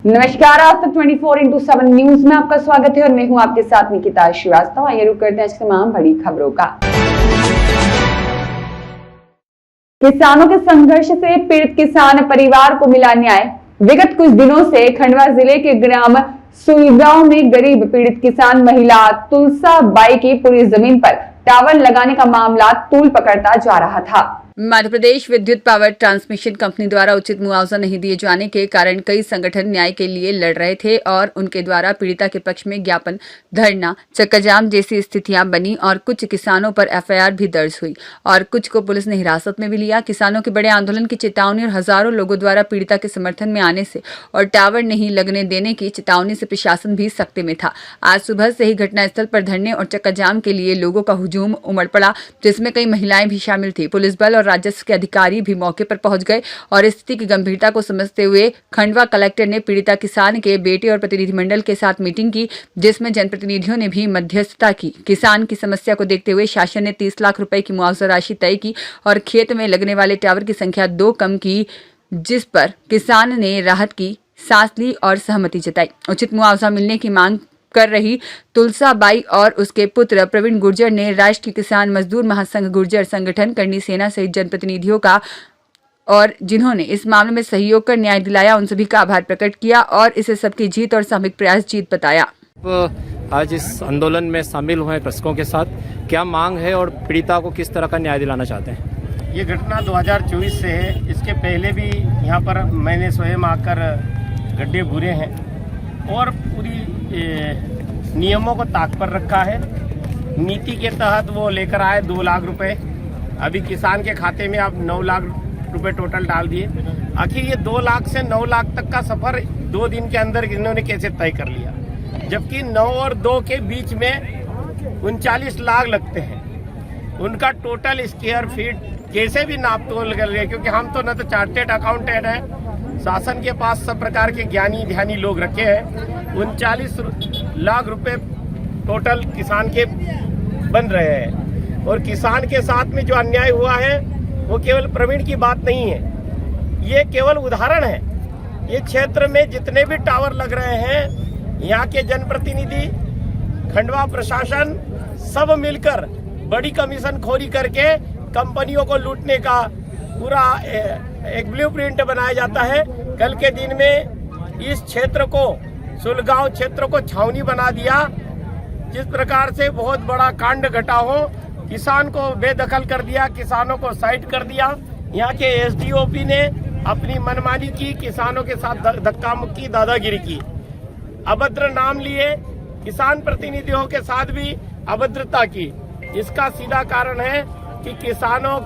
नमस्कार, आज तक 24/7 न्यूज में आपका स्वागत है और मैं हूं आपके साथ निकिता श्रीवास्तव। आइए रुक करते हैं आज की तमाम बड़ी खबरों का। किसानों के संघर्ष से पीड़ित किसान परिवार को मिला न्याय। विगत कुछ दिनों से खंडवा जिले के ग्राम सुईगांव में गरीब पीड़ित किसान महिला तुलसा बाई की पूरी जमीन पर टावर लगाने का मामला तूल पकड़ता जा रहा था। मध्य प्रदेश विद्युत पावर ट्रांसमिशन कंपनी द्वारा उचित मुआवजा नहीं दिए जाने के कारण कई संगठन न्याय के लिए लड़ रहे थे और उनके द्वारा पीड़िता के पक्ष में ज्ञापन, धरना, चक्काजाम जैसी स्थितियां बनी और कुछ किसानों पर एफआईआर भी दर्ज हुई और कुछ को पुलिस ने हिरासत में भी लिया। किसानों के बड़े आंदोलन की चेतावनी और हजारों लोगों द्वारा पीड़िता के समर्थन में आने से और टावर नहीं लगने देने की चेतावनी से प्रशासन भी सख्ती में था। आज सुबह से ही घटनास्थल पर धरने और चक्काजाम के लिए लोगों का हुजूम उमड़ पड़ा, जिसमें कई महिलाएं भी शामिल थी। पुलिस बल और राजस्व के अधिकारी भी मौके पर पहुंच गए और स्थिति की गंभीरता को समझते हुए खंडवा कलेक्टर ने पीड़िता किसान के बेटे और प्रतिनिधिमंडल के साथ मीटिंग की, जिसमें जनप्रतिनिधियों ने भी मध्यस्थता की। किसान की समस्या को देखते हुए शासन ने 30 लाख रुपए की मुआवजा राशि तय की और खेत में लगने वाले टावर की संख्या 2 कम की, जिस पर किसान ने राहत की सांस ली और सहमति जताई। उचित मुआवजा मिलने की मांग कर रही तुलसा बाई और उसके पुत्र प्रवीण गुर्जर ने राष्ट्रीय किसान मजदूर महासंघ गुर्जर संगठन, करनी सेना सहित जनप्रतिनिधियों का और जिन्होंने इस मामले में सहयोग कर न्याय दिलाया, उन सभी का आभार प्रकट किया और इसे सबकी जीत और सामूहिक प्रयास जीत बताया। आज इस आंदोलन में शामिल हुए कृषकों के साथ क्या मांग है और पीड़िता को किस तरह का न्याय दिलाना चाहते हैं? ये घटना 2024 से है। इसके पहले भी यहाँ पर मैंने स्वयं आकर गड्ढे भूरे हैं और पूरी नियमों को ताक पर रखा है। नीति के तहत वो लेकर आए 2 लाख रुपए। अभी किसान के खाते में आप 9 लाख रुपए टोटल डाल दिए। आखिर ये 2 लाख से 9 लाख तक का सफर 2 दिन के अंदर इन्होंने कैसे तय कर लिया, जबकि 9 और 2 के बीच में 39 लाख लगते हैं। उनका टोटल स्क्वायर फीट कैसे भी नाप तोल कर लिया, क्योंकि हम तो न तो चार्टेड अकाउंटेंट हैं, शासन के पास सब प्रकार के ज्ञानी ध्यानी लोग रखे हैं। 39 लाख रुपए टोटल किसान के बन रहे हैं और किसान के साथ में जो अन्याय हुआ है वो केवल प्रवीण की बात नहीं है, ये केवल उदाहरण है। ये क्षेत्र में जितने भी टावर लग रहे हैं, यहाँ के जनप्रतिनिधि, खंडवा प्रशासन सब मिलकर बड़ी कमीशन खोरी करके कंपनियों को लूटने का पूरा एक ब्लूप्रिंट बनाया जाता है। कल के दिन में इस क्षेत्र को, सुलगांव क्षेत्र को छावनी बना दिया। जिस प्रकार से बहुत बड़ा कांड घटा हो, किसान को बेदखल कर दिया, किसानों को साइड कर दिया। यहाँ के एसडीओपी ने अपनी मनमानी की, किसानों के साथ धक्का मुक्की, दादागिरी की, अभद्र नाम लिए, किसान प्रतिनिधियों के साथ भी अभद्रता की। इसका सीधा कारण है कि किसानों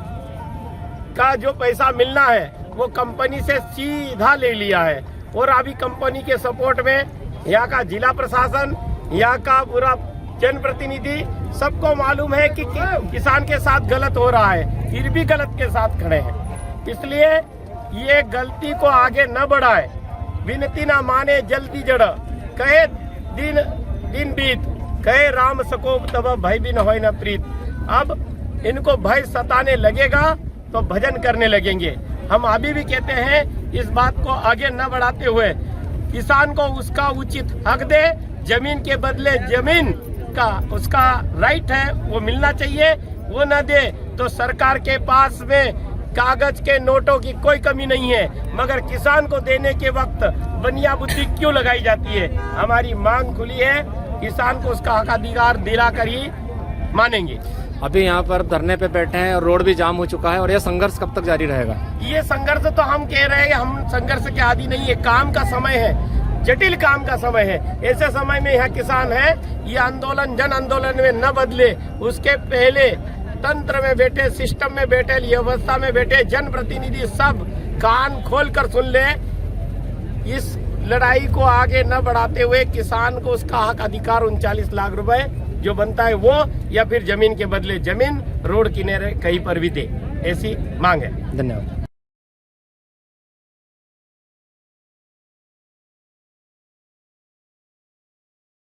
का जो पैसा मिलना है वो कंपनी से सीधा ले लिया है और अभी कंपनी के सपोर्ट में यहाँ का जिला प्रशासन, यहाँ का पूरा जनप्रतिनिधि, सबको मालूम है कि किसान के साथ गलत हो रहा है, फिर भी गलत के साथ खड़े हैं। इसलिए ये गलती को आगे न बढ़ाए, विनती न माने जल्दी जड़, कहे दिन बीत, कहे राम सको तब भय भी न होय न प्रीत। अब इनको भय सताने लगेगा तो भजन करने लगेंगे। हम अभी भी कहते हैं, इस बात को आगे न बढ़ाते हुए किसान को उसका उचित हक दे, जमीन के बदले जमीन का उसका राइट है वो मिलना चाहिए। वो न दे तो सरकार के पास में कागज के नोटों की कोई कमी नहीं है, मगर किसान को देने के वक्त बनिया बुद्धि क्यों लगाई जाती है? हमारी मांग खुली है, किसान को उसका हक अधिकार दिलाकर ही मानेंगे। अभी यहाँ पर धरने पे बैठे हैं और रोड भी जाम हो चुका है और यह संघर्ष कब तक जारी रहेगा? ये संघर्ष तो हम कह रहे हैं, हम संघर्ष के आदि नहीं है। काम का समय है, जटिल काम का समय है। ऐसे समय में यहाँ किसान है, ये आंदोलन जन आंदोलन में न बदले उसके पहले तंत्र में बैठे, सिस्टम में बैठे, व्यवस्था में बैठे जनप्रतिनिधि सब कान खोल कर सुन ले। इस लड़ाई को आगे न बढ़ाते हुए किसान को उसका हक अधिकार 39 लाख रुपए जो बनता है वो, या फिर जमीन के बदले जमीन, रोड किनारे कहीं पर भी दे, ऐसी मांग है। धन्यवाद।